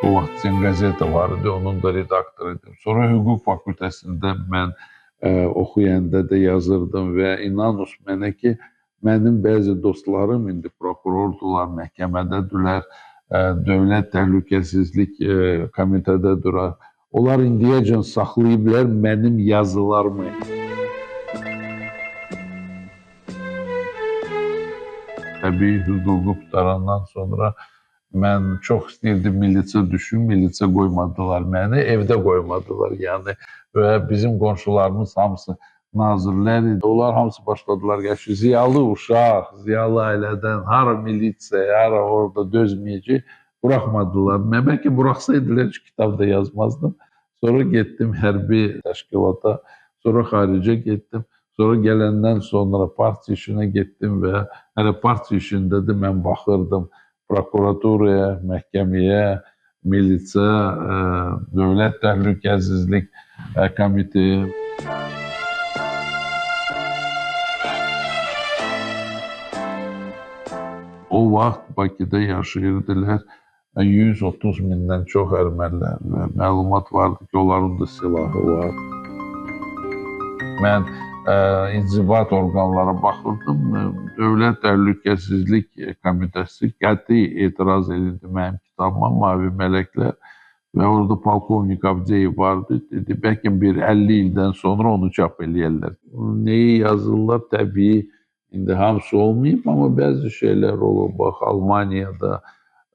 O vaxt Cengazeta var idi, onun da redaktoru idim. Sonra hüquq fakültəsində mən oxuyanda da yazırdım və inanın mənə ki, mənim bəzi dostlarım indi prokurordular, məhkəmədədirlər, dövlət təhlükəsizlik komitədədirlər. Onlar indiyəcən saxlayıblar mənim yazılarımı. Təbii hüququ qutarandan sonra mən çox istəyirdim militsə düşüm, militsə qoymadılar məni, evdə qoymadılar yəni və bizim qonşularımız hamısı nazirlər idi. Onlar hamısı başladılar ki, ziyalı uşaq, ziyalı ailədən hara militsiyaya, hara orada dözməyəcək, buraxmadılar. Mən bəlkə buraxsaydılar ki, kitabda yazmazdım. Sonra getdim hərbi təşkilata, sonra xaricə getdim. Sonra gələndən sonra partiya işinə getdim və hələ partiya işində də mən baxırdım prokuraturaya, məhkəməyə, militsə, dövlət təhlükəsizlik komitəyə. O vaxt Bakıda yaşayırdılar 130 mindən çox ermənilər və məlumat vardı ki, onların da silahı var. Mən inzibat orqanlara baxırdım, Dövlət Təhlükəsizlik Komitəsi qəti etiraz edirdi mənim kitabıma, Mavi Mələklər və orada polkovnik Avdeyev vardı, dedi, bəlkə bir 50 ildən sonra onu çap eləyərlər. Neyi yazırlar, təbii, indi hamısı olmayıb, amma bəzi şeylər olur, bax, Almaniyada,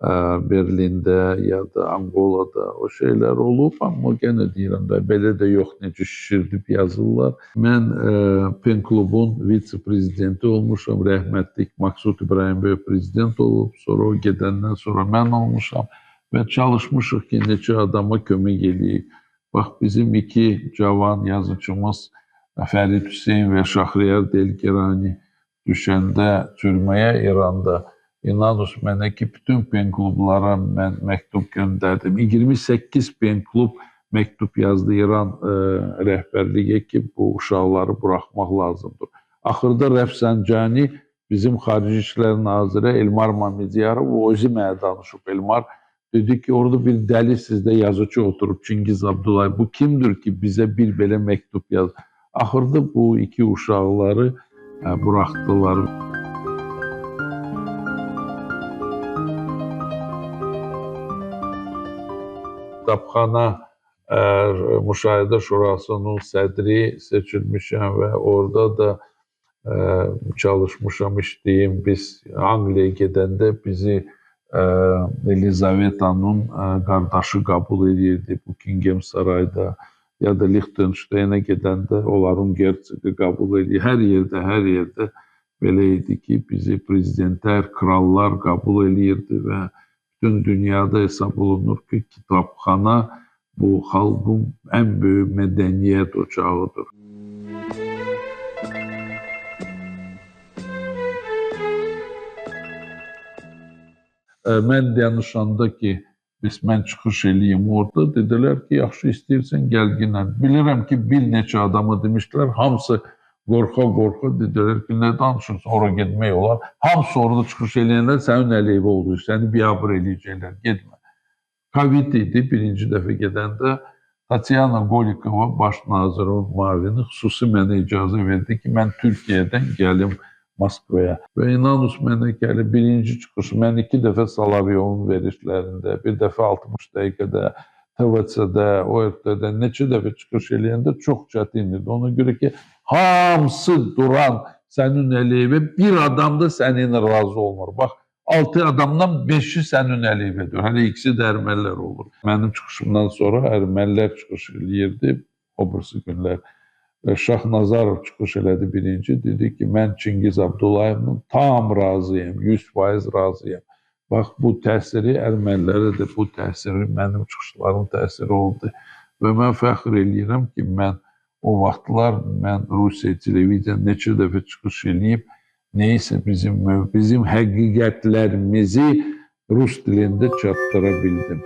Berlində ya da Angolada o şeylər olub, amma yenə deyirəm də, belə də yox, necə şişirdib yazırlar. Mən PEN klubun vitse-prezidenti olmuşam, rəhmətlik Maksud İbrahimbəy prezident olub, sonra o gedəndən sonra mən olmuşam və çalışmışıq ki, neçə adama kömək eləyik. Bax, bizim iki cavan yazıcımız Fərid Hüseyin və Şahriyar Delgerani düşəndə türməyə İranda, İnanın mənə ki, bütün PEN klublara mən məktub göndərdim. 28 PEN klub məktub yazdı İran rəhbərliyə ki, bu uşaqları buraxmaq lazımdır. Axırda Rəfsəncani, bizim Xarici İşlər Naziri Elmar Mamediyarov, o özü mənə danışıb. Elmar dedi ki, orada bir dəli sizdə yazıcı oturub, Çingiz Abdullayev. Bu kimdir ki, bizə bir belə məktub yazdı? Axırda bu iki uşaqları buraxdılar. Kitabxana Müşahidə Şurasının sədri seçilmişəm və orada da çalışmışam, işləyim. Biz Angliyaya gedəndə bizi Elizavetanın qardaşı qəbul edirdi Buckingham sarayda, ya da Liechtensteinə gedəndə onların gerçəyi qəbul edir. Hər yerdə belə idi ki, bizi prezidentlər, krallar qəbul edirdi və bütün dünyada hesab olunur ki, kitabxana bu xalqın ən böyük mədəniyyət ocağıdır. Mən danışanda ki, mən çıxış eləyim orada, dedilər ki, yaxşı istəyirsən gəl ginən. Bilirəm ki, bir neçə adamı demişdilər, hamısı qorxa-qorxa dedilər ki, nə danışırsan, ora getmək olar. Hamısı orada çıxış eləyənlər sənin əleyhə olur, səni biabır eləyəcəklər, getmə. Covid idi, birinci dəfə gedəndə Tatyana Golikova, baş nazirin müavini, xüsusi mənə icazə verdi ki, mən Türkiyədən gəlim Moskvaya. Və inanın mənə gəlir, birinci çıxış, mən 2 dəfə Solovyovun verişlərində, bir dəfə 60 dəqiqədə, TVC-də, ORT-də, neçə dəfə çıxış eləyəndə çox çətin idi. Ona görə ki, hamısı duran sənin əleyhə, bir adam da səninlə razı olmur. Bax, 6 adamdan 5-i sənin əleyhədir. Hələ ikisi də ermənilər olur. Mənim çıxışımdan sonra ermənilər çıxış eləyirdi, o birisi günlər. Şah Nazarov çıxış elədi birinci, dedi ki, mən Çingiz Abdullayev'ın tam razıyım, 100% razıyım. Bax, bu təsiri ermənilərə də bu təsiri, mənim çıxışlarım təsiri oldu. Və mən fəxr eləyirəm ki, mən o vaxtlar mən Rusiya televiziya neçə dəfə çıxış eləyib, neysə bizim həqiqətlərimizi Rus dilində çatdıra bildim.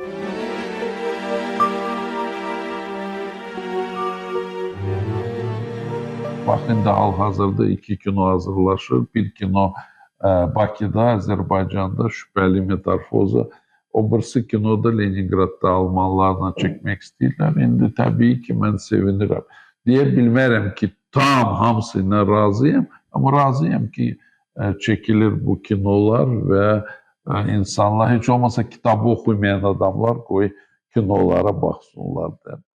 Bax, indi hal-hazırda 2 kino hazırlaşır. Bir kino Bakıda, Azərbaycanda Şübhəli Metamorfoza O birisi kinoda Leningradda Almanlarla çəkmək istəyirlər. İndi təbii ki, mən sevinirəm. Deyə bilmərəm ki, tam hamısı ilə razıyam, amma razıyam ki, çəkilir bu kinolar və insanlar, heç olmasa kitabı oxumayan adamlar qoy kinolara baxsınlar.